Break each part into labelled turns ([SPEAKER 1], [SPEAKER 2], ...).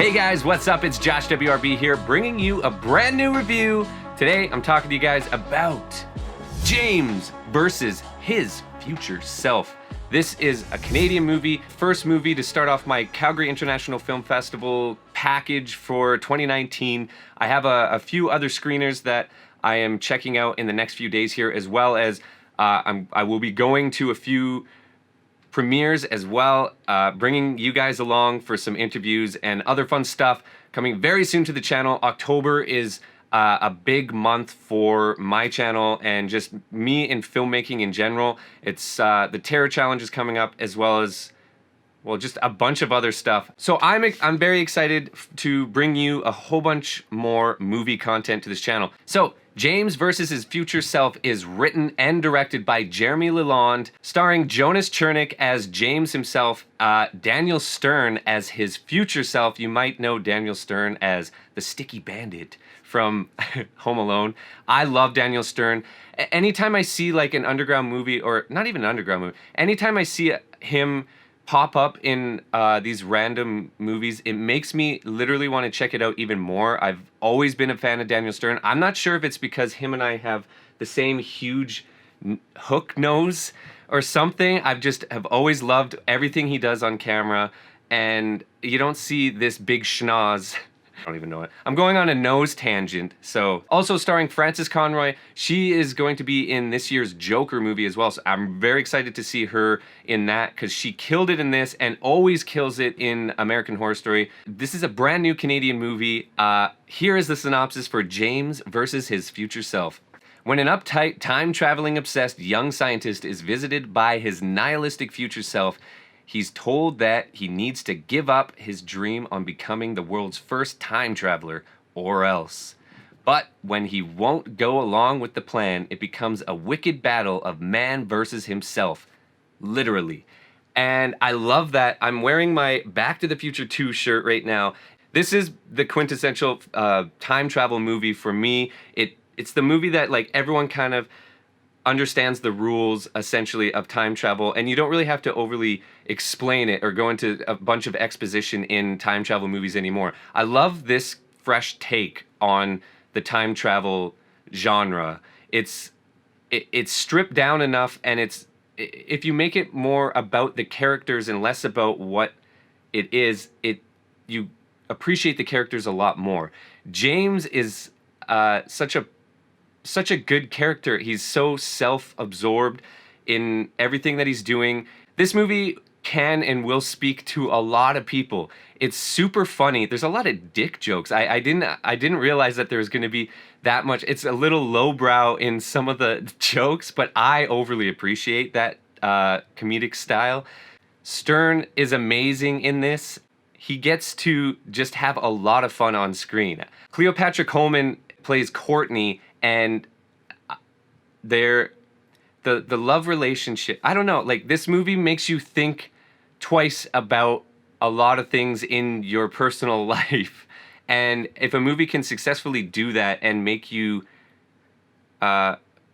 [SPEAKER 1] Hey guys, what's up? It's Josh WRB here, bringing you a brand new review. Today, I'm talking to you guys about James versus his future self. This is a Canadian movie, first movie to start off my Calgary International Film Festival package for 2019. I have a few other screeners that I am checking out in the next few days here, as well as I will be going to a few premieres as well, bringing you guys along for some interviews and other fun stuff coming very soon to the channel. October is a big month for my channel and just me in filmmaking in general. It's the Terror Challenge is coming up, as well as, well, just a bunch of other stuff. So I'm very excited to bring you a whole bunch more movie content to this channel. So James versus his future self is written and directed by Jeremy Lalonde, starring Jonas Chernick as James himself, Daniel Stern as his future self. You might know Daniel Stern as the Sticky Bandit from Home Alone. I love Daniel Stern. Anytime I see like an underground movie, or not even an underground movie, anytime I see him pop up in these random movies, it makes me literally want to check it out even more. I've always been a fan of Daniel Stern. I'm not sure if it's because him and I have the same huge hook nose or something. I've always loved everything he does on camera, and you don't see this big schnoz. I don't even know it. I'm going on a nose tangent. So, also starring Frances Conroy. She is going to be in this year's Joker movie as well. So I'm very excited to see her in that, because she killed it in this and always kills it in American Horror Story. This is a brand new Canadian movie. Here is the synopsis for James versus his future self. When an uptight, time-traveling obsessed young scientist is visited by his nihilistic future self, he's told that he needs to give up his dream on becoming the world's first time traveler, or else. But when he won't go along with the plan, it becomes a wicked battle of man versus himself, literally. And I love that. I'm wearing my Back to the Future 2 shirt right now. This is the quintessential time travel movie for me. It's the movie that like everyone kind of understands the rules essentially of time travel, and you don't really have to overly explain it or go into a bunch of exposition in time travel movies anymore. I love this fresh take on the time travel genre. It's stripped down enough, and if you make it more about the characters and less about what it is, you appreciate the characters a lot more. James is such a good character. He's so self-absorbed in everything that he's doing. This movie can and will speak to a lot of people. It's super funny. There's a lot of dick jokes. I didn't realize that there was going to be that much. It's a little lowbrow in some of the jokes, but I overly appreciate that comedic style. Stern is amazing in this. He gets to just have a lot of fun on screen. Cleopatra Coleman plays Courtney, and the love relationship, I don't know, like this movie makes you think twice about a lot of things in your personal life. And if a movie can successfully do that and make you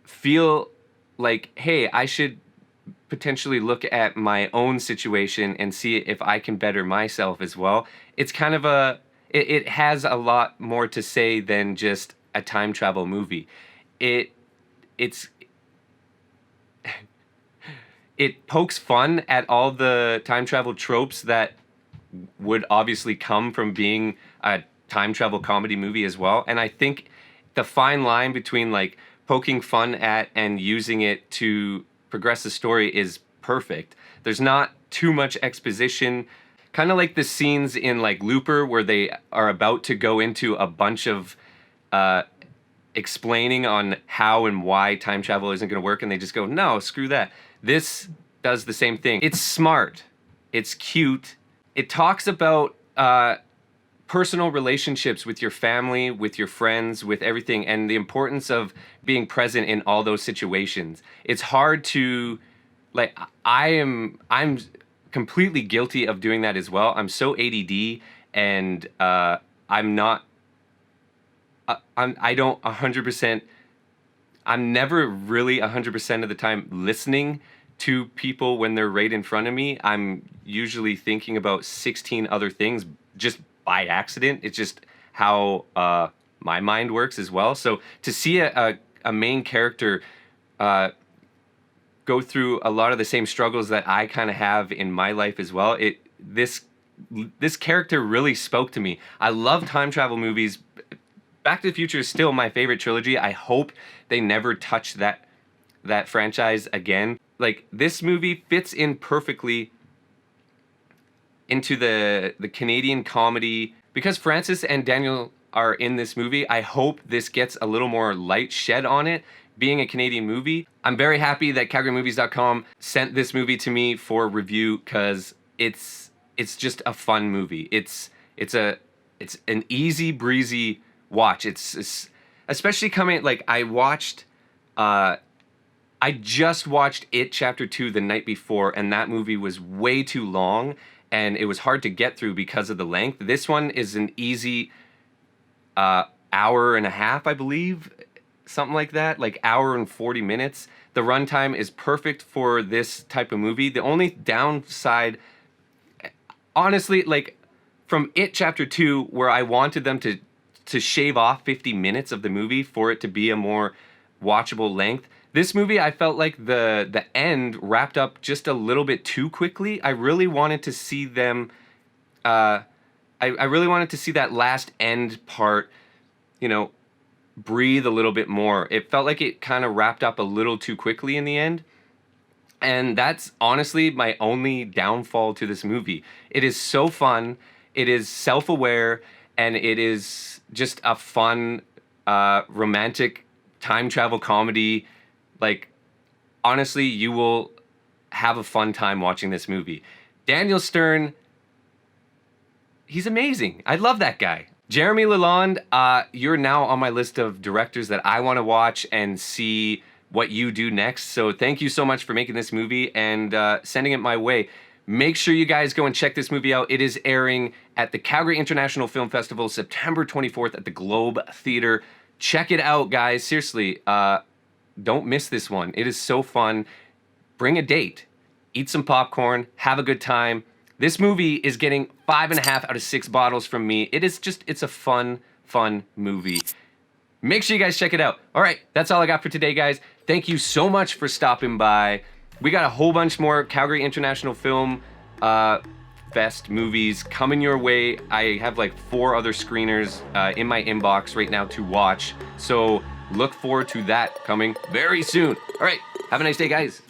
[SPEAKER 1] feel like, hey, I should potentially look at my own situation and see if I can better myself as well, it's kind of it has a lot more to say than just a time travel movie. It pokes fun at all the time travel tropes that would obviously come from being a time travel comedy movie as well. And I think the fine line between like poking fun at and using it to progress the story is perfect. There's not too much exposition, kind of like the scenes in like Looper where they are about to go into a bunch of explaining on how and why time travel isn't going to work, and they just go, no, screw that. This does the same thing. It's smart. It's cute. It talks about personal relationships with your family, with your friends, with everything, and the importance of being present in all those situations. It's hard to, like, I'm completely guilty of doing that as well. I'm so ADD, and I'm not, I don't 100%, I'm never really 100% of the time listening to people when they're right in front of me. I'm usually thinking about 16 other things just by accident. It's just how my mind works as well. So to see a main character go through a lot of the same struggles that I kind of have in my life as well, this character really spoke to me. I love time travel movies. Back to the Future is still my favorite trilogy. I hope they never touch that franchise again. Like, this movie fits in perfectly into the Canadian comedy. Because Francis and Daniel are in this movie, I hope this gets a little more light shed on it, being a Canadian movie. I'm very happy that CalgaryMovies.com sent this movie to me for review, because it's just a fun movie. It's an easy breezy watch. It's especially coming, like, I just watched It Chapter 2 the night before, and that movie was way too long, and it was hard to get through because of the length. This one is an easy hour and a half, I believe, something like that, like hour and 40 minutes. The runtime is perfect for this type of movie. The only downside, honestly, like, from It Chapter 2, where I wanted them to shave off 50 minutes of the movie for it to be a more watchable length, this movie, I felt like the end wrapped up just a little bit too quickly. I really wanted to see them, I really wanted to see that last end part, breathe a little bit more. It felt like it kind of wrapped up a little too quickly in the end. And that's honestly my only downfall to this movie. It is so fun, it is self-aware, and it is just a fun, romantic time travel comedy. Like, honestly, you will have a fun time watching this movie. Daniel Stern, he's amazing. I love that guy. Jeremy Lalonde, you're now on my list of directors that I want to watch and see what you do next. So thank you so much for making this movie and sending it my way. Make sure you guys go and check this movie out. It is airing at the Calgary International Film Festival, September 24th at the Globe Theatre. Check it out, guys. Seriously, don't miss this one. It is so fun. Bring a date. Eat some popcorn. Have a good time. This movie is getting 5.5 out of 6 bottles from me. It's a fun movie. Make sure you guys check it out. All right, that's all I got for today, guys. Thank you so much for stopping by. We got a whole bunch more Calgary International Film Fest movies coming your way. I have like 4 other screeners in my inbox right now to watch. So look forward to that coming very soon. All right, have a nice day, guys.